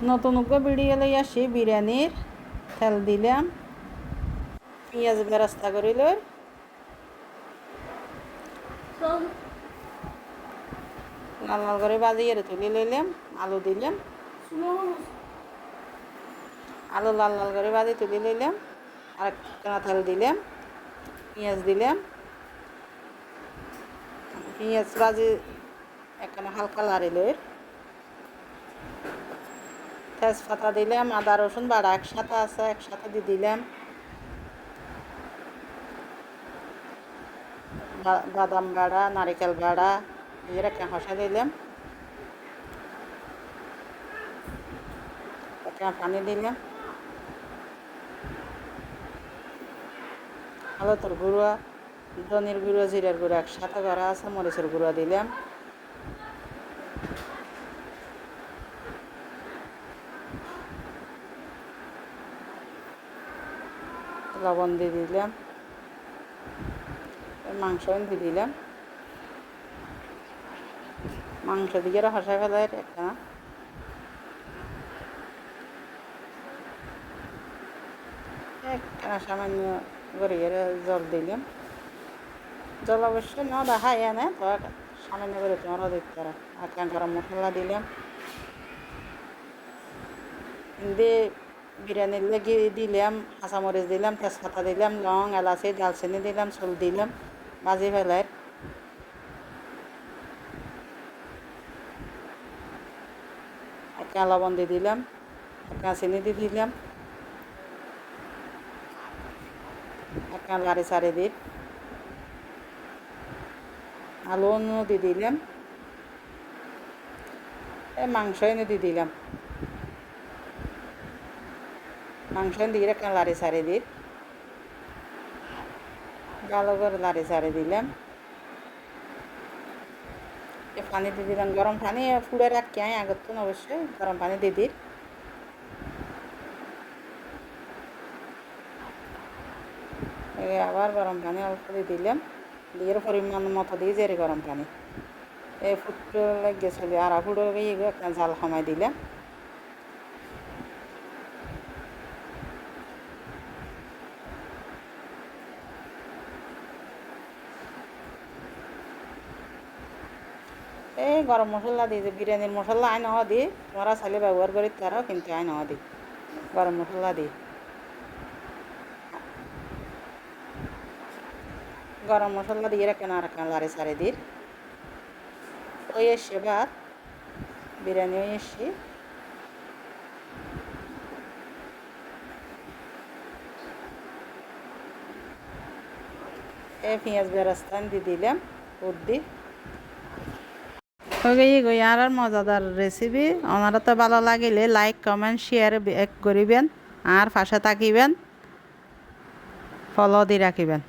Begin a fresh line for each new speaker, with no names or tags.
নতুন ভিডিও লই আসি বিরিয়ানির তেল দিলাম পেঁয়াজ বেরাস্তা করিল লাল লাল করে বাজিয়ে তুলি লইলাম আলু দিলাম আলু লাল লাল করে বাজি তুলি লইলাম আর একটা তেল দিলাম পেঁয়াজ দিলাম পেঁয়াজ বাজি একখানে হালকা লাড়িল তেজপাতা দিলাম আদা রসুন বাড়া একসাথে আছে একসাথে দিয়ে দিলাম বাদাম বাড়া নারিকেল বাড়া এর একটা হসা দিলাম একটা পানি দিলাম হলুদের গুঁড়া ধনির গুঁড়ো জিরার গুঁড়ো একসাথে করা আছে মরিচের গুঁড়ো দিলাম লবণ দিয়ে দিলাম মাংস দিয়ে দিলাম মাংস দিয়ে হসা ফেলার একটা সামান্য করে জল দিলাম জল অবশ্যই না দেখাই আনে তো সামান্য করে তোমরা দেখতে পারো আর গরম মশলা দিলাম দিয়ে বিরিয়ানির লেগে দিলাম কাঁচামরিচ দিলাম তেজপাতা দিলাম লং এলাচি দালচিনি দিলাম চুল দিলাম ভাজি ফেলার একটা লবণ দিয়ে দিলাম একটা চিনি দিয়ে দিলাম একটা লাড়ি সারি দিই আলু দিয়ে দিলাম মাংস এনে দিয়ে দিলাম মাংস দিয়ে একটা লাড়ি সারি দিই ভালো করে লাড়ি সারি দিলাম পানি দিয়ে দিলাম গরম পানি ফুড়ে রাখি আগত তো অবশ্যই গরম পানি দিয়ে দিই আবার গরম পানি অল্প দিয়ে দিলাম দিয়ে পরিমাণ মতো দিয়ে যে গরম পানি এই ফুটো লেগেছিল আর ফুটো একটা জাল কমাই দিলাম এই গরম মশলা দিই যে বিরিয়ানির মশলা আই নহ দিই তোমরা চাইলে ব্যবহার করি তারাও কিন্তু আই নহ দিই গরম মশলা দিই গরম মশলা দিয়ে রাখেন আর একটা লাড়ি সারি দিই ওই এসে ভাত বিরিয়ানি ওই এসে এই পেঁয়াজ বেরাস্তা দিয়ে দিলাম বুদ্ধি আর মজাদার রেসিপি ওনারা তো ভালো লাগিলে লাইক কমেন্ট শেয়ার করিবেন আর পাশে থাকিবেন ফলো দিয়ে রাখিবেন।